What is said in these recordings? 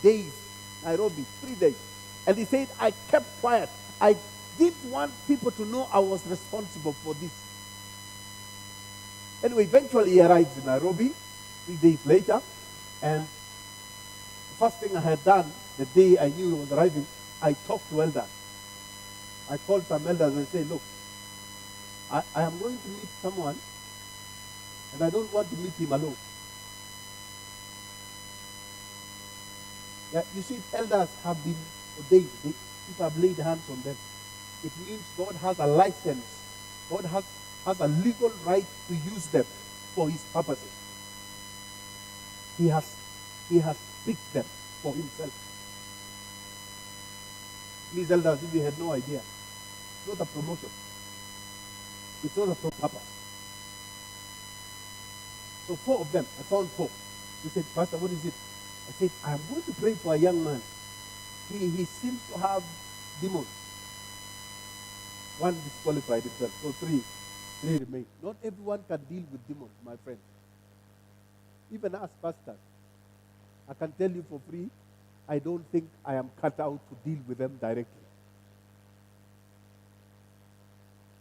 days, Nairobi, 3 days. And he said, I kept quiet. I didn't want people to know I was responsible for this. Anyway, eventually he arrives in Nairobi 3 days later. And the first thing I had done the day I knew he was arriving, I talked to elders. I called some elders and said, look, I am going to meet someone, and I don't want to meet him alone. Yeah, you see, elders have been ordained. People have laid hands on them. It means God has a license. God has a legal right to use them for his purposes. He has picked them for himself. Please, elders, if you had no idea, it's not a promotion. It's not a purpose. So 4 of them, I found 4. He said, Pastor, what is it? I said, I'm going to pray for a young man. He seems to have demons. 1 disqualified himself. So 3 remain. Not everyone can deal with demons, my friend. Even us pastors, I can tell you for free, I don't think I am cut out to deal with them directly.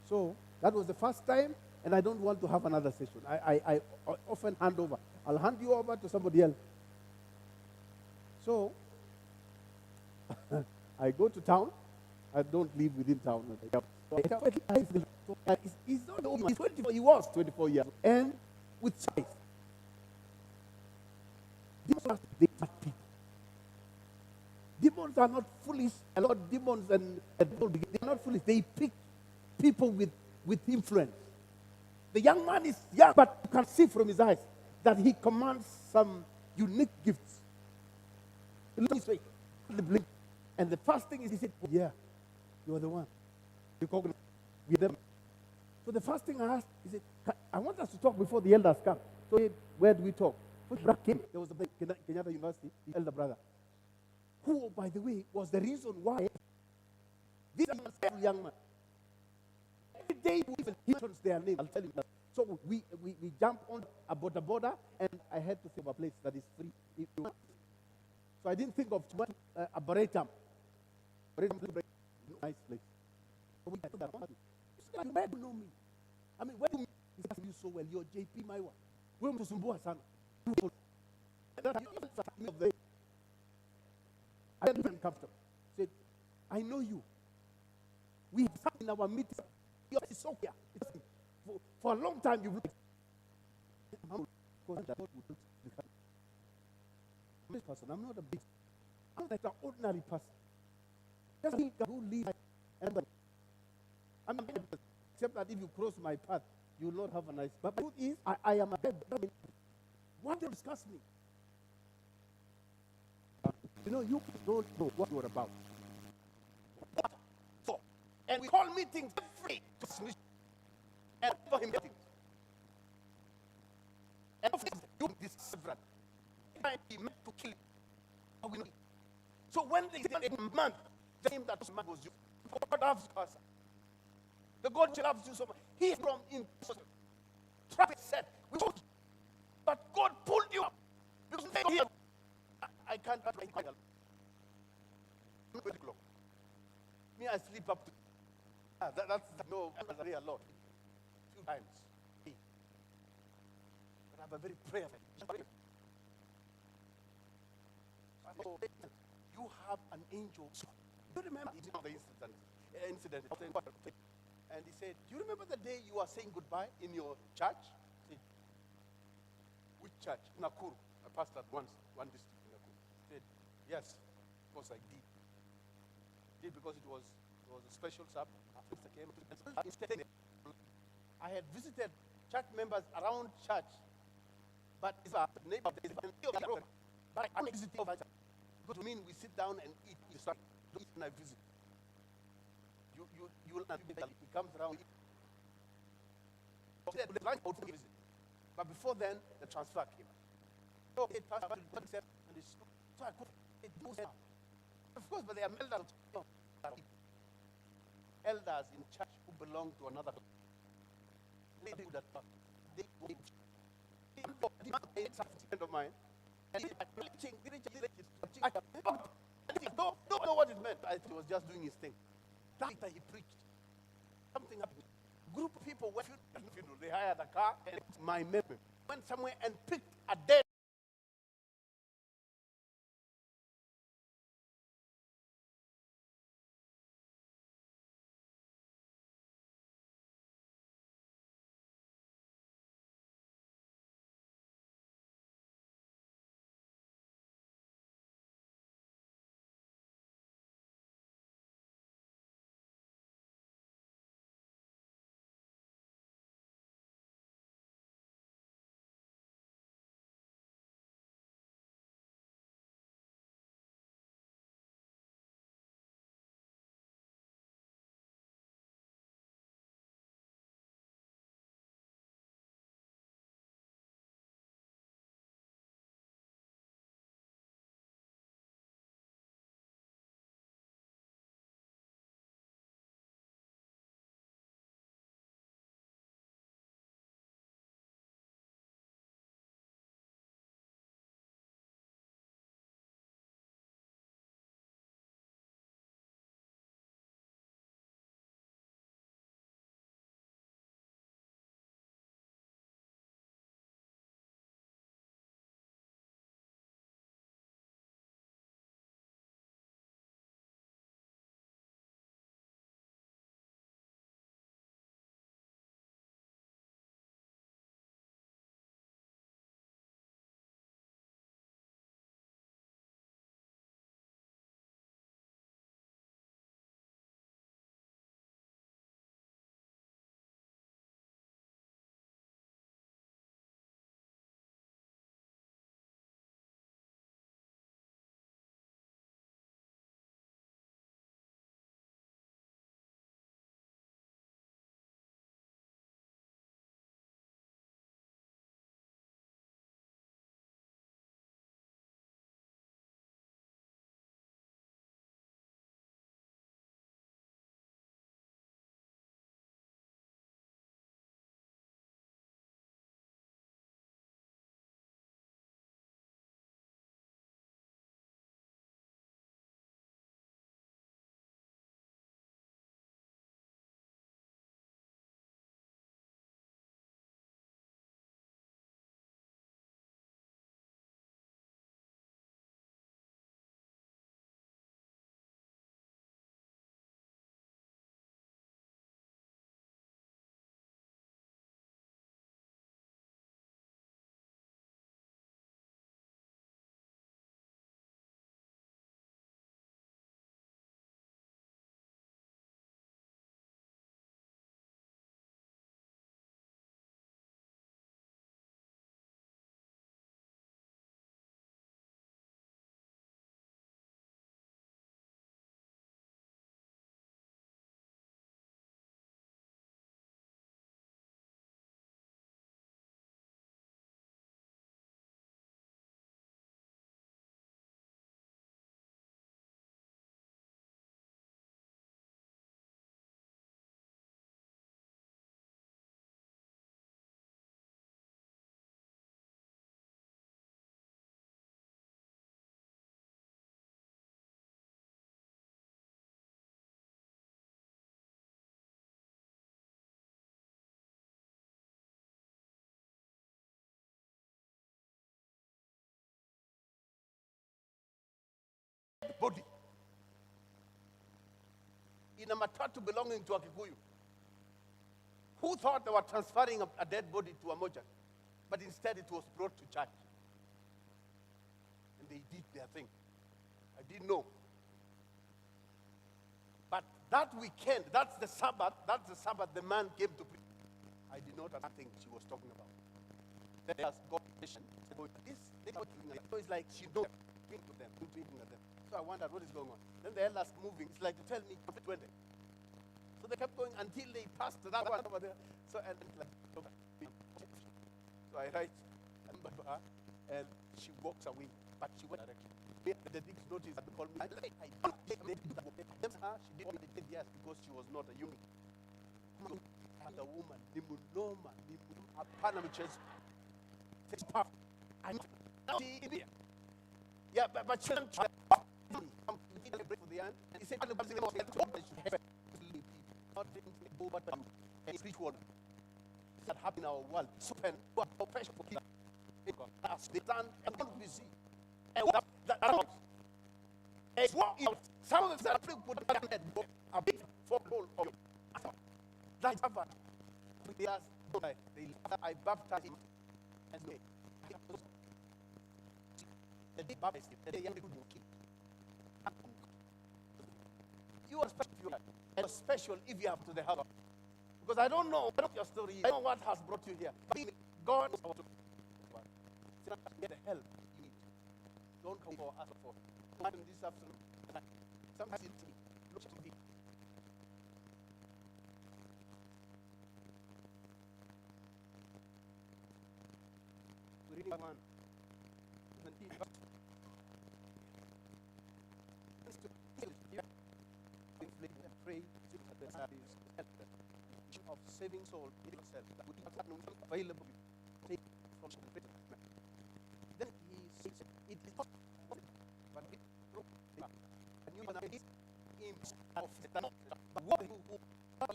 So that was the first time, and I don't want to have another session. I often hand over. I'll hand you over to somebody else. So I go to town. I don't live within town. He's not old. He's 24. He was 24 years old. And with size. Demons are not foolish. A lot of demons and they're not foolish. They pick people with influence. The young man is young, but you can see from his eyes that he commands some unique gifts. He looks straight, and the first thing is he said, oh, yeah, you're the one. You cognize with them. So the first thing I asked, he said, I want us to talk before the elders come. So he said, where do we talk? There was the Kenyatta University, the elder brother, who, by the way, was the reason why this young man, every day he mentions their name, I'll tell you that. So we jump on a border, and I had to think of a place that is free. So I didn't think of a Baretam. Nice place. So where do you know me? I mean, where do you know you so well? You're JP MAIYWA. We're to Sumbua Sana. I felt uncomfortable. Said, I know you. We have sat in our meetings. You're so clear. For a long time, you've looked. This person, I'm not a big. I'm like an ordinary person. Just think who leads. I'm except that if you cross my path, you will not have a nice. But the truth is, I am a dead. Why do you discuss me? You know, you don't know what you're about. What for? And we call meetings free to dismiss and for him meetings. And of you this several. He meant to kill you. So when they say a month, the name that man was you. God loves us. The God loves you so much. He from in traffic set. But God pulled you up. Because here, I can't write my I'm not going to clock. Me, I sleep up to. That's no, I'm a lot. 2 times. But I have a very prayerful. You have an angel. Do you remember the incident? And he said, do you remember the day you were saying goodbye in your church? Said, which church? Nakuru. I pastored one district in Nakuru. He said, yes, of course I did. Because it was a special sub. I had visited church members around church, but it's a neighbor. But I'm visiting over. Because to mean we sit down and eat. Don't eat when I visit. You will not be there. He comes around. But before then, the transfer came. So it passed and so I could. Of course, but they are elders in church who belong to another. They do that. They friend of mine. And went. I thought he was just doing his thing. That night he preached. Something happened. Group of people went, they hired a car, and my memory went somewhere and picked a dead. Body in a matatu belonging to a Kikuyu, who thought they were transferring a dead body to a mortuary, but instead it was brought to church. And they did their thing. I didn't know. But that weekend, that's the Sabbath, the man came to preach. I did not understand she was talking about. Then asked God, this is like she knows to them, at them. So I wondered what is going on. Then the elders moving. It's like to tell me, Prophet went there. So they kept going until they passed that one over there. So and like, so I write number to her, and she walks away, but she went direction. The Dicks noticed that they called me. I don't take her. She did yes because she was not a human. And a woman, Nimunoma, a Panamiches. I'm not in here. Yeah, but she didn't try. I'm the end. And he said, not any spiritual that happen in our world. Super pressure for people. They stand and don't we see. And that's what some of them put a big for goal of that covered. They asked, I baptized him and say, the day baptized him, the day young people will keep. You are special. And special if you have to the heaven. Because I don't know what your story is. I don't know what has brought you here. But God knows how to get the help you need. Don't come for us for. This afternoon, sometimes it looks to be. We're reading one. Pray of saving soul in yourself that would be available take from the then he says it is not but it and you can him of the but what who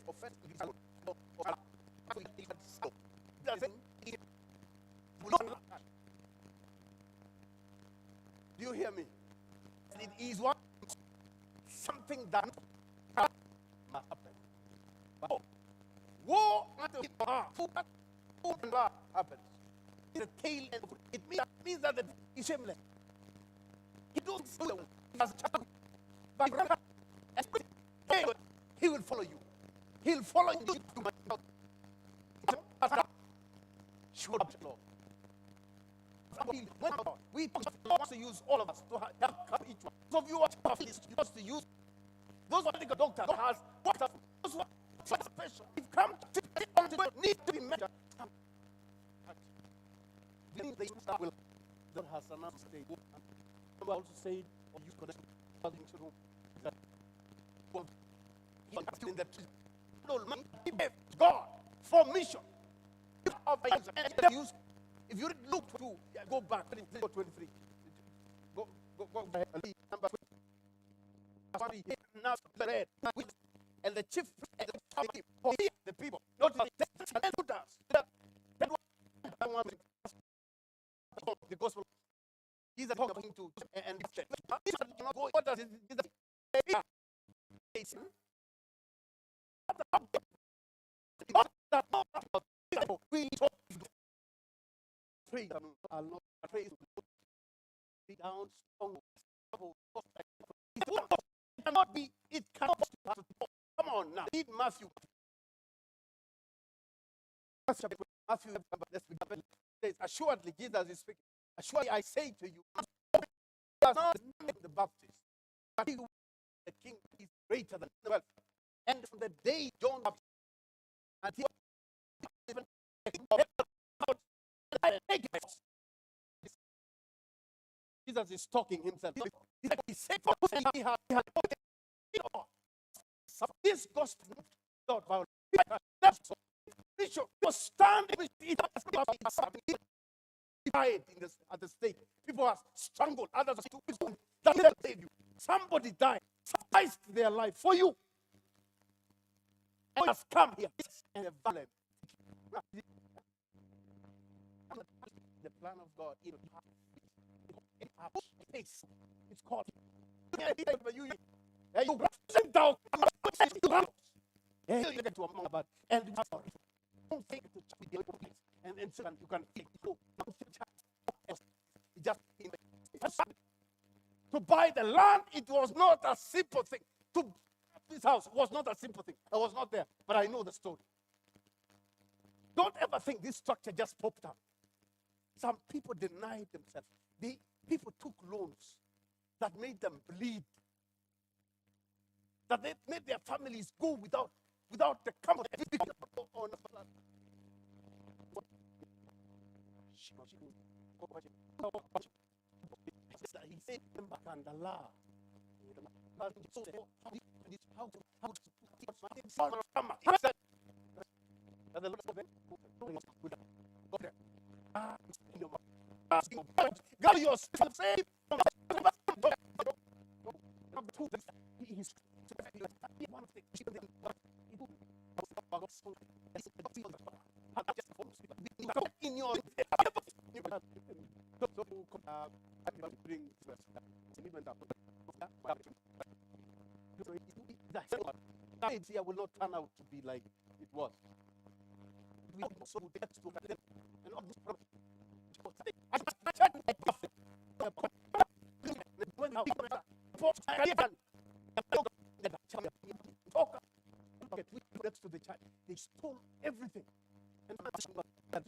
offense to his soul doesn't it will not. Do you hear me? And it is one something that must happen. But war happens. It's a tail end. It means that he's shameless. He don't know as a child. But he will follow you. He'll follow you to my house. Sure, Lord. We want to use all of us to help each one. So if you want to use those who are like a doctor that has those who are special. If come to need to be measured. They will don't have some state. I also said or you connect to room that in the God for mission. And use if you look through, go back, 23. Go back and read number 20. Now the red, and the chief and the people, not the gospel. He's talking to and what does it? We talk. Pray, I'll not pray down strong. It cannot be. It cannot be. Come on now. Read Matthew. Matthew, let's begin. Says, assuredly, Jesus is speaking. Assuredly, I say to you, not the Baptist, but he who is the king is greater than the world. And from the day John Baptist, Jesus is talking himself. He said, this gospel not violent. That's so. Bishop was standing at the stake. People are strangled. Others are you. Somebody died. Sacrificed their life for you. And has come here. And violent. The plan of God. It's called. You sit down. And you get to a moment about and don't think to the other place and so you can just to buy the land. It was not a simple thing. To buy this house was not a simple thing. I was not there, but I know the story. Don't ever think this structure just popped up. Some people denied themselves. People took loans that made them bleed. That they made their families go without the comfort. He said, "Back and Allah." God, yourself saved. in your here will not turn out to be like it was. We also get to them and all this problem. Next to the church, they stole everything. And